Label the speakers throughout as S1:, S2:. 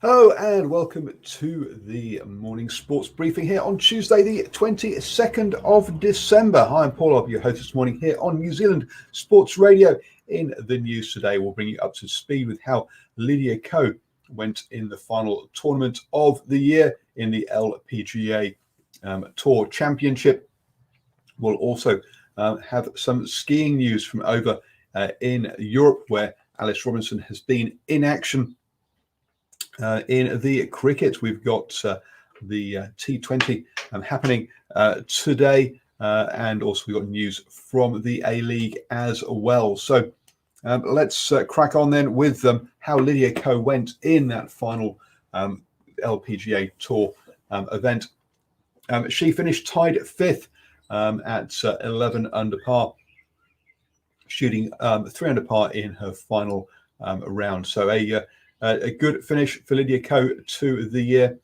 S1: Hello and welcome to the morning sports briefing here on Tuesday, the 22nd of December. Hi, I'm Paul. I'll be your host this morning here on New Zealand Sports Radio. In the news today, we'll bring you up to speed with how Lydia Ko went in the final tournament of the year in the LPGA Tour Championship. We'll also have some skiing news from over in Europe, where Alice Robinson has been in action. In the cricket, we've got the T20 happening today, and also we've got news from the A-League as well. So let's crack on then with how Lydia Ko went in that final LPGA Tour event. She finished tied fifth at 11 under par, shooting 3 under par in her final round. So a good finish for Lydia Ko to the year.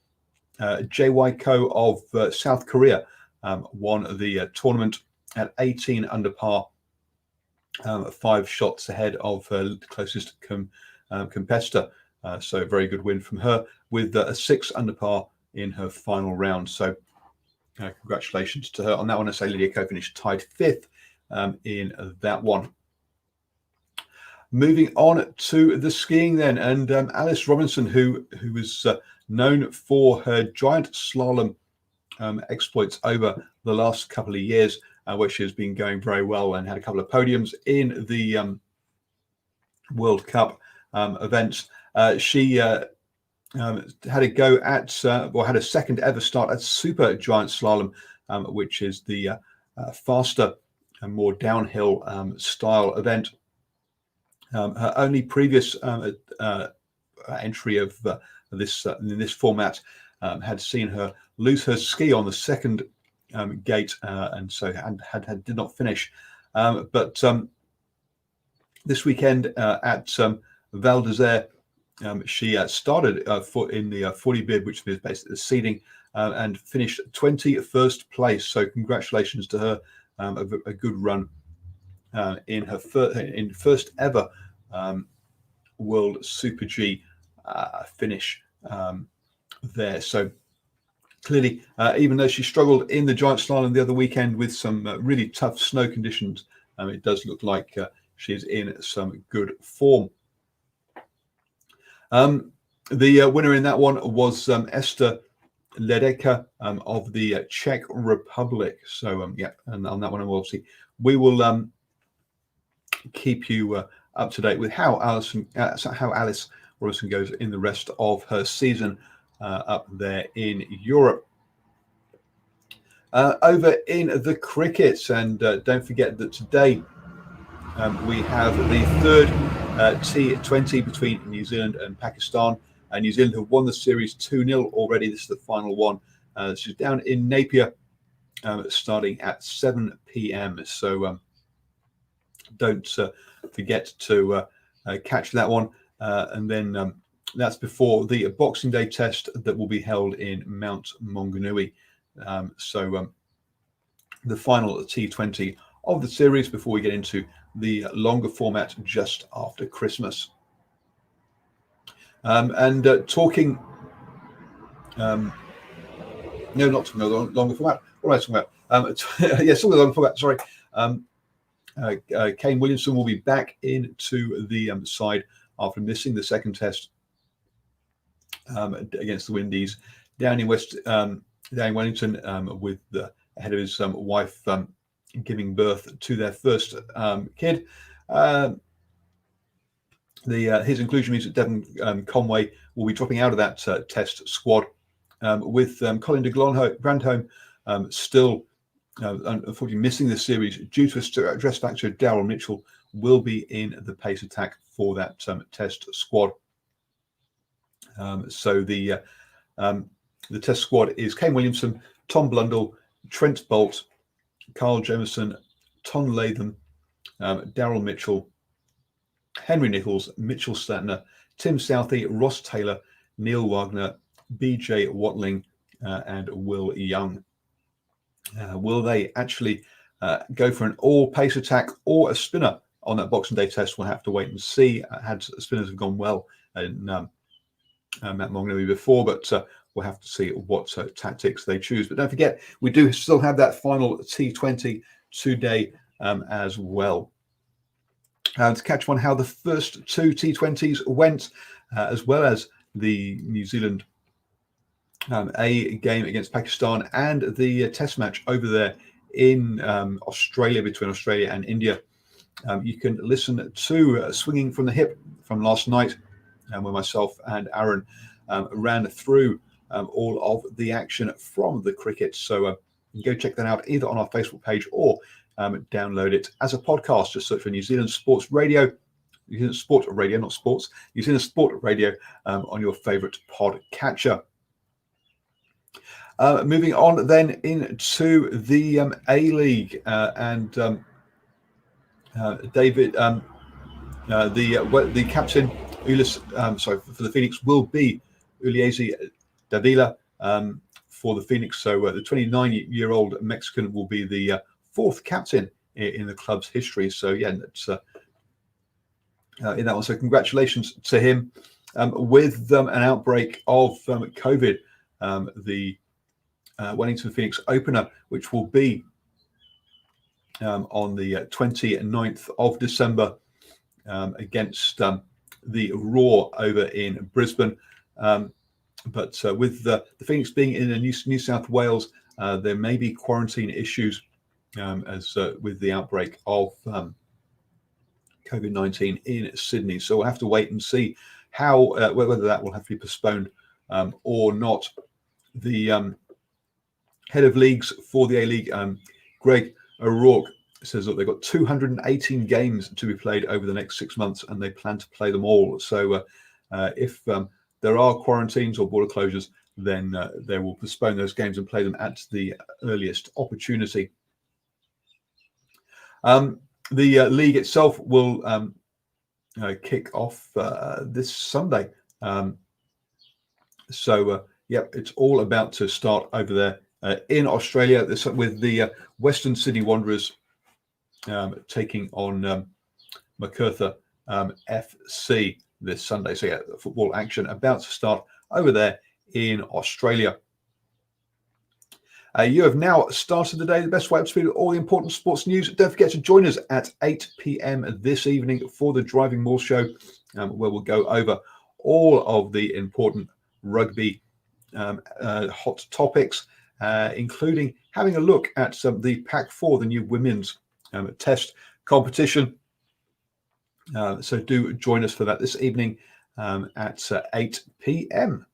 S1: JY Ko of South Korea won the tournament at 18 under par, 5 shots ahead of her closest competitor. So a very good win from her with a 6 under par in her final round. So congratulations to her on that one. I say Lydia Ko finished tied fifth in that one. Moving on to the skiing then, and Alice Robinson, who was known for her giant slalom exploits over the last couple of years, where she has been going very well and had a couple of podiums in the World Cup events. She had a go at, had a second ever start at super giant slalom, which is the faster and more downhill style event. Her only previous entry of this in this format had seen her lose her ski on the second gate, and so did not finish. But this weekend at Val d'Isère, she started in the 40 bid, which is basically the seeding, and finished 21st place. So congratulations to her, a good run. In her first ever World Super G finish there. So clearly, even though she struggled in the giant slalom the other weekend with some really tough snow conditions, it does look like she's in some good form. The winner in that one was Esther Ledecka of the Czech Republic. So and on that one, obviously, we will keep you up to date with how Alice Robinson goes in the rest of her season up there in Europe. Over in the cricket, and don't forget that today we have the third T20 between New Zealand and Pakistan. New Zealand have won the series 2-0 already. This is the final one. This is down in Napier, starting at 7 p.m. So don't forget to catch that one. And then that's before the Boxing Day test that will be held in Mount Maunganui. So the final T20 of the series before we get into the longer format just after Christmas. And talking, no, not talking about longer format. What am I talking about? Yes, talking longer format. Sorry. Kane Williamson will be back into the side after missing the second test against the Windies down in Wellington, with ahead of his wife giving birth to their first kid. His inclusion means that Devon Conway will be dropping out of that test squad, with Colin de Grandhomme still unfortunately missing the series due to a stress fracture. Daryl Mitchell will be in the pace attack for that test squad. So the test squad is Kane Williamson, Tom Blundell, Trent Bolt, Carl Jameson, Ton Latham, Daryl Mitchell, Henry Nichols, Mitchell Statner, Tim Southey, Ross Taylor, Neil Wagner, BJ Watling, and Will Young. Will they actually go for an all pace attack or a spinner on that Boxing Day test? We'll have to wait and see. Had spinners have gone well in Matt Magnoli before, but we'll have to see what tactics they choose. But don't forget, we do still have that final T20 today as well. To catch on how the first two T20s went, as well as the New Zealand A game against Pakistan and the test match over there in Australia, between Australia and India. You can listen to Swinging from the Hip from last night, where myself and Aaron ran through all of the action from the cricket. So you can go check that out either on our Facebook page or download it as a podcast. Just search for New Zealand Sports Radio, New Zealand Sport Radio, not sports, New Zealand Sport Radio on your favourite podcatcher. Moving on then into the A-League and David, the captain, for the Phoenix will be Uliese Davila for the Phoenix. So the 29-year-old Mexican will be the fourth captain in the club's history. So yeah, that's in that one. So congratulations to him. With an outbreak of COVID, the Wellington Phoenix opener, which will be on the 29th of December against the Roar over in Brisbane. But with the Phoenix being in New South Wales, there may be quarantine issues as with the outbreak of COVID-19 in Sydney. So we'll have to wait and see how whether that will have to be postponed or not. The head of leagues for the A-League, Greg O'Rourke, says that they've got 218 games to be played over the next 6 months, and they plan to play them all. So if there are quarantines or border closures, then they will postpone those games and play them at the earliest opportunity. The league itself will kick off this Sunday. Yep, it's all about to start over there in Australia with the Western Sydney Wanderers taking on Macarthur FC this Sunday. So yeah, the football action about to start over there in Australia. You have now started the day the best way up to speed with all the important sports news. Don't forget to join us at 8 p.m. this evening for the Driving Maul Show, where we'll go over all of the important rugby hot topics, including having a look at the Pac-4, the new women's test competition. So do join us for that this evening at 8 p.m.